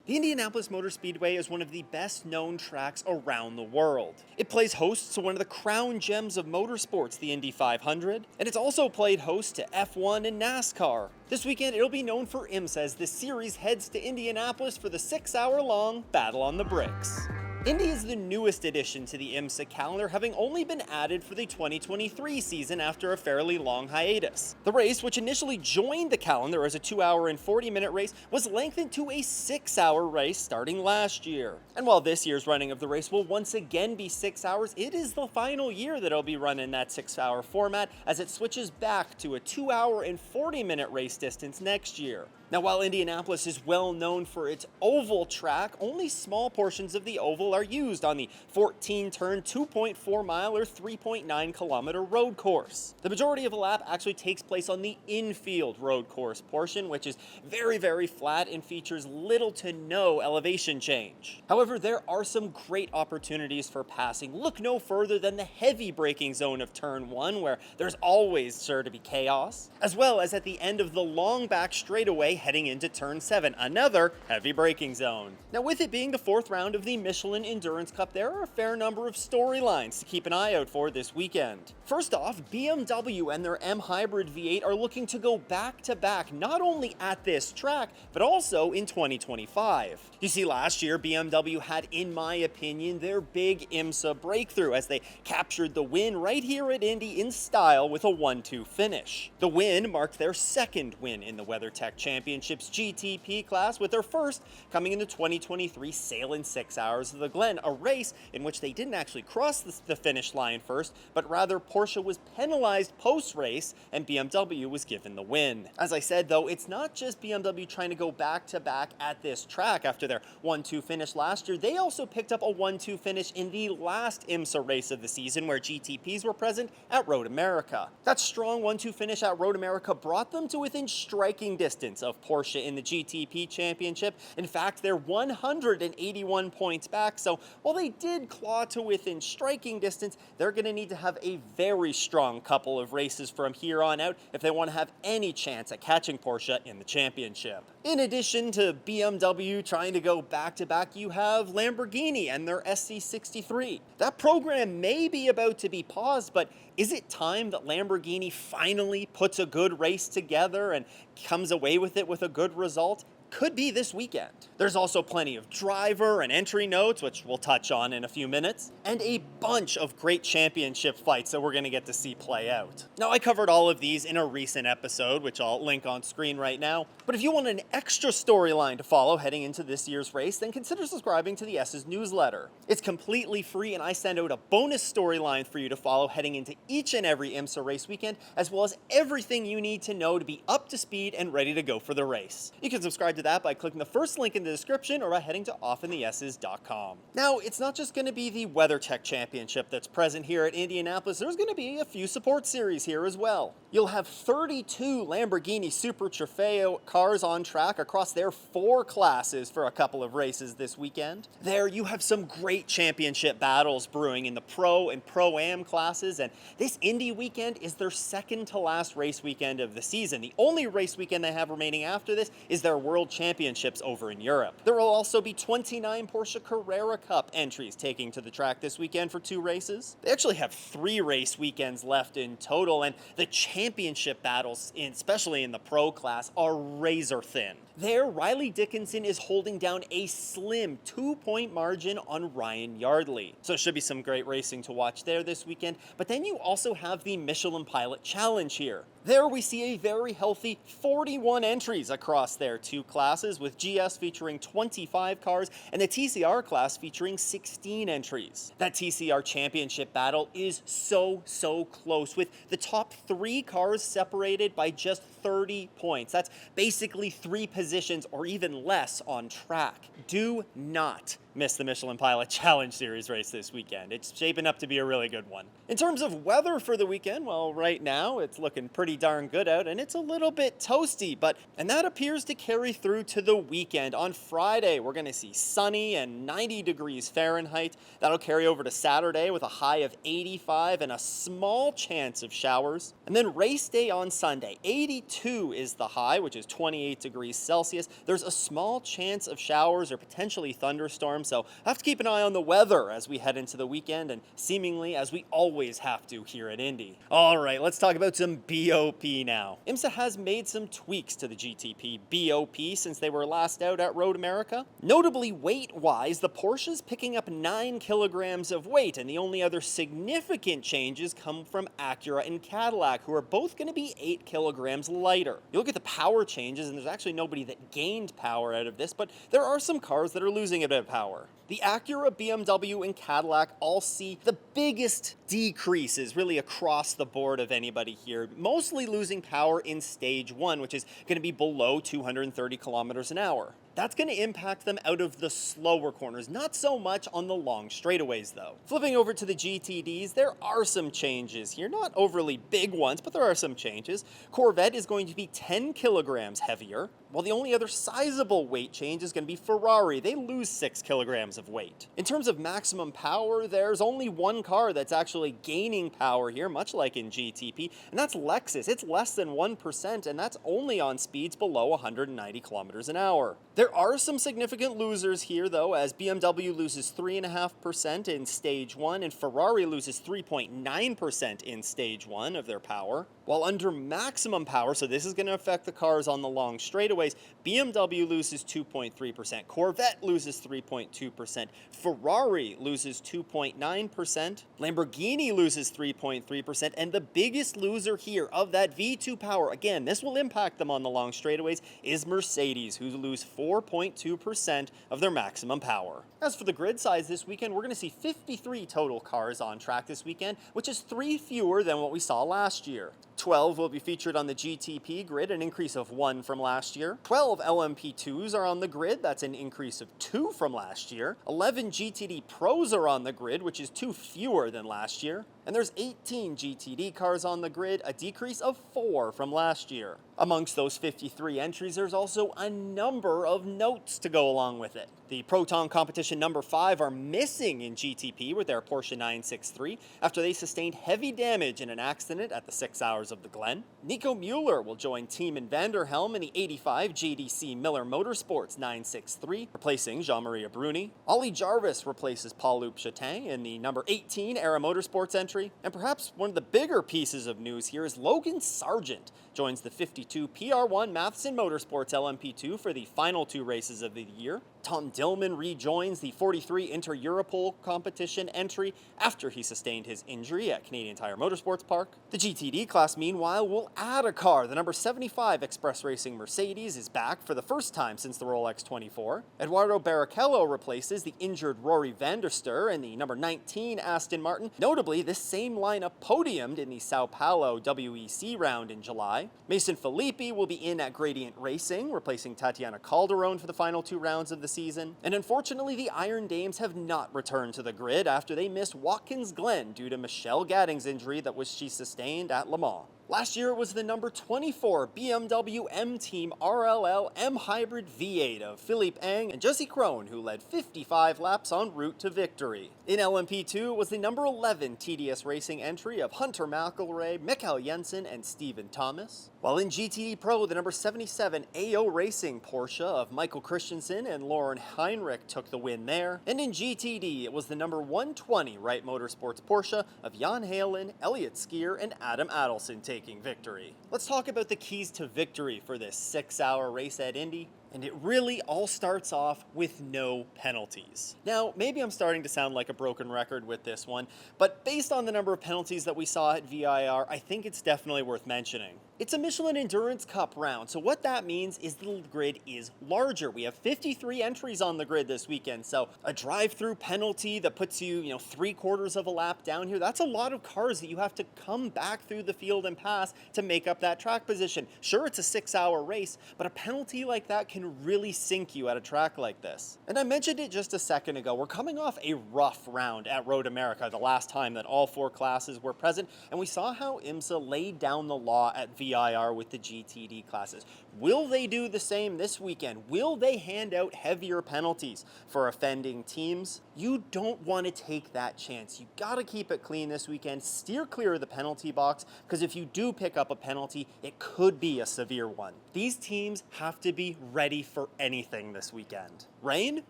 The Indianapolis Motor Speedway is one of the best known tracks around the world. It plays host to one of the crown gems of motorsports, the Indy 500, and it's also played host to F1 and NASCAR. This weekend, it'll be known for IMSA as the series heads to Indianapolis for the 6-hour-long Battle on the Bricks. Indy is the newest addition to the IMSA calendar, having only been added for the 2023 season after a fairly long hiatus. The race, which initially joined the calendar as a 2-hour and 40-minute race, was lengthened to a 6-hour race starting last year. And while this year's running of the race will once again be 6 hours, it is the final year that it'll be running that 6-hour format as it switches back to a 2-hour and 40-minute race distance next year. Now, while Indianapolis is well known for its oval track, only small portions of the oval are used on the 14-turn, 2.4-mile or 3.9-kilometer road course. The majority of the lap actually takes place on the infield road course portion, which is very flat and features little to no elevation change. However, there are some great opportunities for passing. Look no further than the heavy braking zone of Turn 1, where there's always sure to be chaos, as well as at the end of the long back straightaway heading into Turn 7, another heavy braking zone. Now, with it being the 4th round of the Michelin Endurance Cup, there are a fair number of storylines to keep an eye out for this weekend. First off, BMW and their M Hybrid V8 are looking to go back-to-back, not only at this track, but also in 2025. You see, last year, BMW had, in my opinion, their big IMSA breakthrough as they captured the win right here at Indy in style with a 1-2 finish. The win marked their second win in the WeatherTech Championship's GTP class, with their first coming in the 2023 Salem 6 Hours of the Glen, a race in which they didn't actually cross the finish line first, but rather Porsche was penalized post-race and BMW was given the win. As I said though, it's not just BMW trying to go back-to-back at this track after their 1-2 finish last year. They also picked up a 1-2 finish in the last IMSA race of the season where GTPs were present at Road America. That strong 1-2 finish at Road America brought them to within striking distance of Porsche in the GTP Championship. In fact, they're 181 points back, so while they did claw to within striking distance, they're going to need to have a very strong couple of races from here on out if they want to have any chance at catching Porsche in the championship. In addition to BMW trying to go back-to-back, you have Lamborghini and their SC63. That program may be about to be paused, but is it time that Lamborghini finally puts a good race together and comes away with it with a good result? Could be this weekend. There's also plenty of driver and entry notes, which we'll touch on in a few minutes, and a bunch of great championship fights that we're going to get to see play out. Now, I covered all of these in a recent episode, which I'll link on screen right now, but if you want an extra storyline to follow heading into this year's race, then consider subscribing to the S's newsletter. It's completely free, and I send out a bonus storyline for you to follow heading into each and every IMSA race weekend, as well as everything you need to know to be up to speed and ready to go for the race. You can subscribe to that by clicking the first link in the description or by heading to offinthes's.com. Now, it's not just going to be the WeatherTech Championship that's present here at Indianapolis. There's going to be a few support series here as well. You'll have 32 Lamborghini Super Trofeo cars on track across their 4 classes for a couple of races this weekend. There you have some great championship battles brewing in the Pro and Pro-Am classes, and this Indy weekend is their second to last race weekend of the season. The only race weekend they have remaining after this is their World Championships over in Europe. There will also be 29 Porsche Carrera Cup entries taking to the track this weekend for 2 races. They actually have 3 race weekends left in total, and the championship battles, especially in the Pro class, are razor thin. There, Riley Dickinson is holding down a slim 2-point margin on Ryan Yardley. So it should be some great racing to watch there this weekend. But then you also have the Michelin Pilot Challenge here. There we see a very healthy 41 entries across their 2 classes, with GS featuring 25 cars and the TCR class featuring 16 entries. That TCR championship battle is so close, with the top 3 cars separated by just 30 points. That's basically 3 positions or even less on track. Do not miss the Michelin Pilot Challenge Series race this weekend. It's shaping up to be a really good one. In terms of weather for the weekend, well, right now it's looking pretty darn good out, and it's a little bit toasty, and that appears to carry through to the weekend. On Friday, we're going to see sunny and 90 degrees Fahrenheit. That'll carry over to Saturday with a high of 85 and a small chance of showers. And then race day on Sunday, 82 is the high, which is 28 degrees Celsius. There's a small chance of showers or potentially thunderstorms, so I have to keep an eye on the weather as we head into the weekend, and seemingly as we always have to here at Indy. All right, let's talk about some BOP now. IMSA has made some tweaks to the GTP BOP since they were last out at Road America. Notably, weight-wise, the Porsche's picking up 9 kilograms of weight, and the only other significant changes come from Acura and Cadillac, who are both going to be 8 kilograms lighter. You look at the power changes, and there's actually nobody that gained power out of this, but there are some cars that are losing a bit of power. The Acura, BMW, and Cadillac all see the biggest decreases really across the board of anybody here, mostly losing power in stage 1, which is going to be below 230 kilometers an hour. That's going to impact them out of the slower corners, not so much on the long straightaways though. Flipping over to the GTDs, there are some changes here, not overly big ones, but there are some changes. Corvette is going to be 10 kilograms heavier, while the only other sizable weight change is going to be Ferrari. They lose 6 kilograms of weight. In terms of maximum power, there's only one car that's actually gaining power here, much like in GTP, and that's Lexus. It's less than 1%, and that's only on speeds below 190 kilometers an hour. There are some significant losers here, though, as BMW loses 3.5% in stage 1, and Ferrari loses 3.9% in stage 1 of their power. While under maximum power, so this is going to affect the cars on the long straightaways, BMW loses 2.3%, Corvette loses 3.2%, Ferrari loses 2.9%, Lamborghini loses 3.3%, and the biggest loser here of that V2 power, again, this will impact them on the long straightaways, is Mercedes, who lose 4.2% of their maximum power. As for the grid size this weekend, we're going to see 53 total cars on track this weekend, which is 3 fewer than what we saw last year. 12 will be featured on the GTP grid, an increase of 1 from last year. 12 LMP2s are on the grid, that's an increase of 2 from last year. 11 GTD Pros are on the grid, which is 2 fewer than last year. And there's 18 GTD cars on the grid, a decrease of 4 from last year. Amongst those 53 entries, there's also a number of notes to go along with it. The Proton Competition number 5 are missing in GTP with their Porsche 963 after they sustained heavy damage in an accident at the 6 Hours of the Glen. Nico Mueller will join Tiemann van der Helm in the 85 JDC Miller Motorsports 963, replacing Jean-Marie Bruni. Ollie Jarvis replaces Paul-Loup Chatin in the number 18 Era Motorsports entry. And perhaps one of the bigger pieces of news here is Logan Sargent joins the 52 PR1 Matheson Motorsports LMP2 for the final 2 races of the year. Tom Dillman rejoins the 43 Inter-Europol competition entry after he sustained his injury at Canadian Tire Motorsports Park. The GTD class, meanwhile, will add a car. The number 75 Express Racing Mercedes is back for the first time since the Rolex 24. Eduardo Barrichello replaces the injured Rory van der Stur in the number 19 Aston Martin. Notably, this same lineup podiumed in the Sao Paulo WEC round in July. Mason Filippi will be in at Gradient Racing, replacing Tatiana Calderon for the final 2 rounds of the season. And unfortunately, the Iron Dames have not returned to the grid after they missed Watkins Glen due to Michelle Gadding's injury that she sustained at Le Mans. Last year, it was the number 24 BMW M-Team RLL M Hybrid V8 of Philippe Eng and Jesse Krohn, who led 55 laps en route to victory. In LMP2, it was the number 11 TDS Racing entry of Hunter McElroy, Mikael Jensen, and Stephen Thomas. While in GTD Pro, the number 77 AO Racing Porsche of Michael Christensen and Lauren Heinrich took the win there. And in GTD, it was the number 120 Wright Motorsports Porsche of Jan Halen, Elliott Skier, and Adam Adelson taking victory. Let's talk about the keys to victory for this 6-hour race at Indy. And it really all starts off with no penalties. Now, maybe I'm starting to sound like a broken record with this one, but based on the number of penalties that we saw at VIR, I think it's definitely worth mentioning. It's a Michelin Endurance Cup round, so what that means is the grid is larger. We have 53 entries on the grid this weekend, so a drive-through penalty that puts you, 3/4 of a lap down here, that's a lot of cars that you have to come back through the field and pass to make up that track position. Sure, it's a 6-hour race, but a penalty like that can really sink you at a track like this. And I mentioned it just a second ago, we're coming off a rough round at Road America the last time that all 4 classes were present, and we saw how IMSA laid down the law at VIR with the GTD classes. Will they do the same this weekend? Will they hand out heavier penalties for offending teams? You don't want to take that chance. You gotta keep it clean this weekend, steer clear of the penalty box, because if you do pick up a penalty, it could be a severe one. These teams have to be ready for anything this weekend. Rain?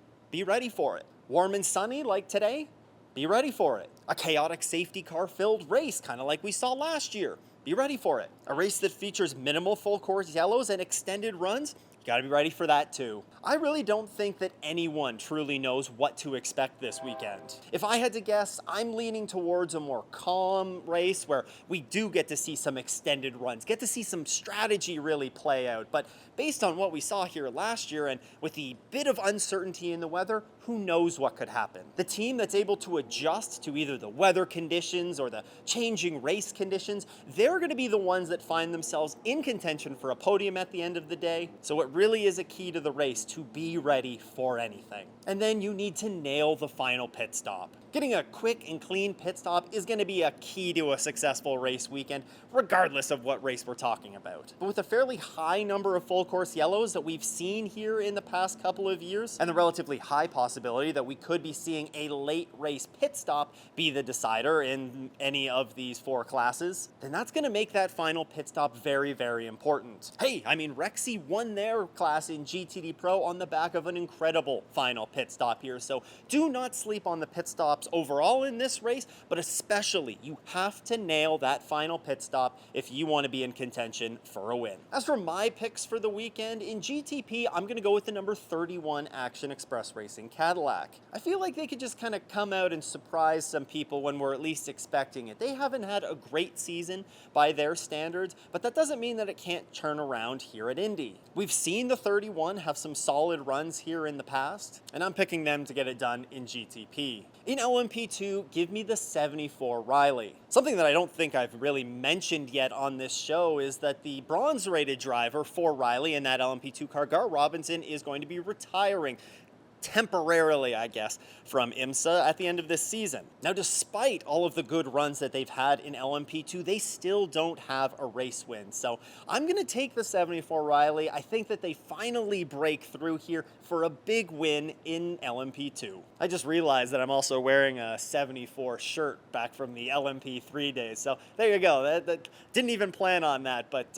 Be ready for it. Warm and sunny like today? Be ready for it. A chaotic safety car filled race, kind of like we saw last year. Be ready for it. A race that features minimal full course yellows and extended runs? You gotta be ready for that too. I really don't think that anyone truly knows what to expect this weekend. If I had to guess, I'm leaning towards a more calm race where we do get to see some extended runs, get to see some strategy really play out. But based on what we saw here last year and with the bit of uncertainty in the weather, who knows what could happen? The team that's able to adjust to either the weather conditions or the changing race conditions, they're going to be the ones that find themselves in contention for a podium at the end of the day. So it really is a key to the race to be ready for anything. And then you need to nail the final pit stop. Getting a quick and clean pit stop is going to be a key to a successful race weekend, regardless of what race we're talking about. But with a fairly high number of full course yellows that we've seen here in the past couple of years, and the relatively high possibility that we could be seeing a late race pit stop be the decider in any of these 4 classes, then that's going to make that final pit stop very, very important. Hey, Rexy won their class in GTD Pro on the back of an incredible final pit stop here, so do not sleep on the pit stop overall in this race, but especially you have to nail that final pit stop if you want to be in contention for a win. As for my picks for the weekend, in GTP, I'm going to go with the number 31 Action Express Racing Cadillac. I feel like they could just kind of come out and surprise some people when we're at least expecting it. They haven't had a great season by their standards, but that doesn't mean that it can't turn around here at Indy. We've seen the 31 have some solid runs here in the past, and I'm picking them to get it done in GTP. In LMP2, give me the 74 Riley. Something that I don't think I've really mentioned yet on this show is that the bronze-rated driver for Riley in that LMP2 car, Gar Robinson, is going to be retiring temporarily, I guess, from IMSA at the end of this season. Now, despite all of the good runs that they've had in LMP2, they still don't have a race win. So I'm going to take the 74 Riley. I think that they finally break through here for a big win in LMP2. I just realized that I'm also wearing a 74 shirt back from the LMP3 days. So there you go. That didn't even plan on that, but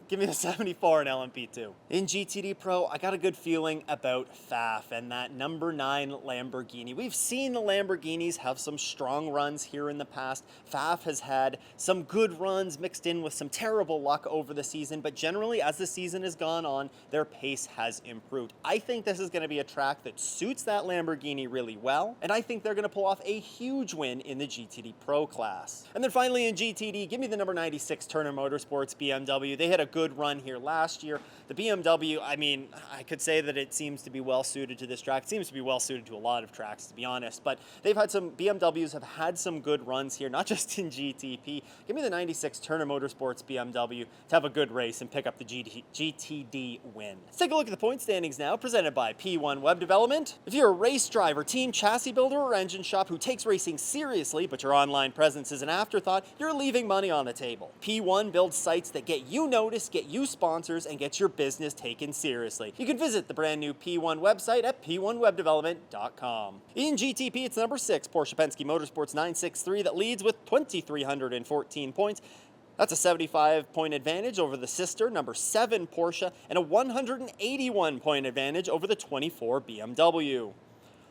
give me the 74 in LMP2. In GTD Pro, I got a good feeling about Pfaff and that number 9 Lamborghini. We've seen the Lamborghinis have some strong runs here in the past. Pfaff has had some good runs mixed in with some terrible luck over the season, but generally as the season has gone on, their pace has improved. I think this is going to be a track that suits that Lamborghini really well, and I think they're going to pull off a huge win in the GTD Pro class. And then finally in GTD, give me the number 96 Turner Motorsports BMW. They had a good run here last year. The BMW, I could say that it seems to be well suited to this track. It seems to be well suited to a lot of tracks, to be honest, but BMWs have had some good runs here, not just in GTP. Give me the 96 Turner Motorsports BMW to have a good race and pick up the GTD win. Let's take a look at the point standings now, presented by P1 Web Development. If you're a race driver, team, chassis builder, or engine shop who takes racing seriously, but your online presence is an afterthought, you're leaving money on the table. P1 builds sites that get you noticed, get you sponsors, and get your business taken seriously. You can visit the brand new P1 website at p1webdevelopment.com. In GTP, it's number 6 Porsche Penske Motorsports 963 that leads with 2,314 points. That's a 75-point advantage over the sister, number 7 Porsche, and a 181-point advantage over the 24 BMW.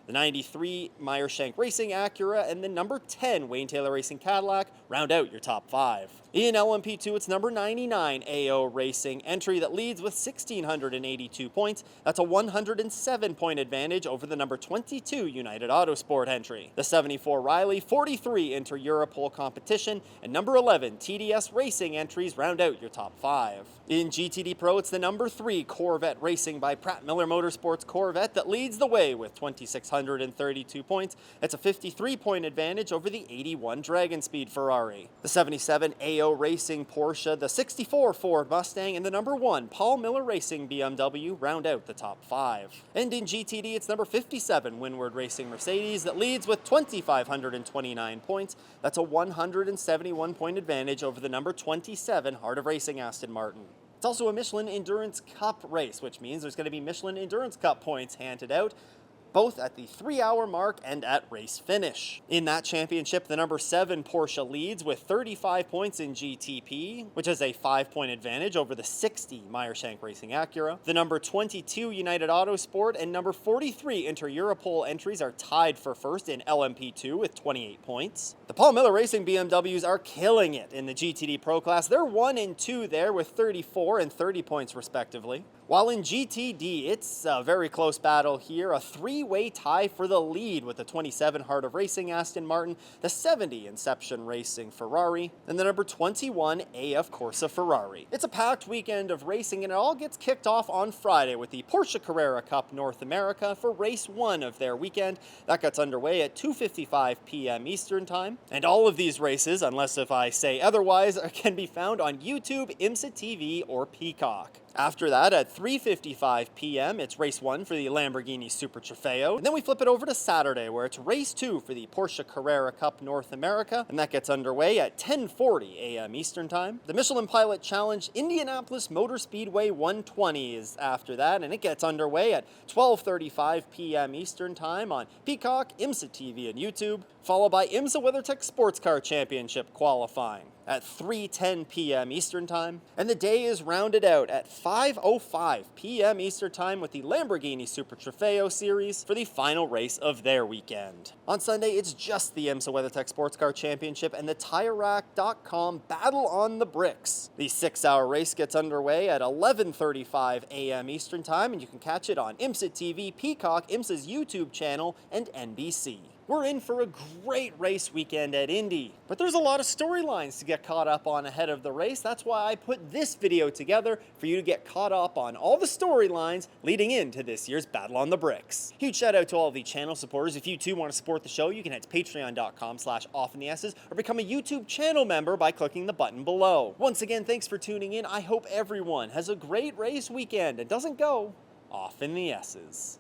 The 93 Meyershank Racing Acura and the number 10 Wayne Taylor Racing Cadillac round out your top 5. In LMP2, it's number 99 AO Racing entry that leads with 1,682 points. That's a 107-point advantage over the number 22 United Autosport entry. The 74 Riley 43 Inter Europol competition and number 11 TDS Racing entries round out your top 5. In GTD Pro, it's the number 3 Corvette Racing by Pratt Miller Motorsports Corvette that leads the way with 2,632 points. It's a 53-point advantage over the 81 Dragon Speed Ferrari. The 77 AO Racing Porsche, the 64 Ford Mustang, and the number 1 Paul Miller Racing BMW round out the top 5. And in GTD, it's number 57 Windward Racing Mercedes that leads with 2,529 points. That's a 171-point advantage over the number 27 Heart of Racing Aston Martin. It's also a Michelin Endurance Cup race, which means there's going to be Michelin Endurance Cup points handed out, both at the 3-hour mark and at race finish. In that championship, the number 7 Porsche leads with 35 points in GTP, which is a 5-point advantage over the 60 Meyershank Racing Acura. The number 22 United Autosport and number 43 Inter Europol entries are tied for first in LMP2 with 28 points. The Paul Miller Racing BMWs are killing it in the GTD Pro class. They're 1 and 2 there with 34 and 30 points respectively. While in GTD, it's a very close battle here, a 3-way tie for the lead with the 27 Heart of Racing Aston Martin, the 70 Inception Racing Ferrari, and the number 21 AF Corsa Ferrari. It's a packed weekend of racing, and it all gets kicked off on Friday with the Porsche Carrera Cup North America for race 1 of their weekend. That gets underway at 2:55 p.m. Eastern Time. And all of these races, unless if I say otherwise, can be found on YouTube, IMSA TV, or Peacock. After that, at 3:55 p.m., it's race 1 for the Lamborghini Super Trofeo. And then we flip it over to Saturday, where it's race 2 for the Porsche Carrera Cup North America, and that gets underway at 10:40 a.m. Eastern Time. The Michelin Pilot Challenge Indianapolis Motor Speedway 120 is after that, and it gets underway at 12:35 p.m. Eastern Time on Peacock, IMSA TV, and YouTube, followed by IMSA WeatherTech Sports Car Championship qualifying at 3:10 p.m. Eastern Time, and the day is rounded out at 5:05 p.m. Eastern Time with the Lamborghini Super Trofeo Series for the final race of their weekend. On Sunday, it's just the IMSA WeatherTech Sports Car Championship and the TireRack.com Battle on the Bricks. The 6-hour race gets underway at 11:35 a.m. Eastern Time, and you can catch it on IMSA TV, Peacock, IMSA's YouTube channel, and NBC. We're in for a great race weekend at Indy, but there's a lot of storylines to get caught up on ahead of the race. That's why I put this video together for you to get caught up on all the storylines leading into this year's Battle on the Bricks. Huge shout out to all of the channel supporters. If you too want to support the show, you can head to patreon.com/OffInTheS's or become a YouTube channel member by clicking the button below. Once again, thanks for tuning in. I hope everyone has a great race weekend and doesn't go off in the S's.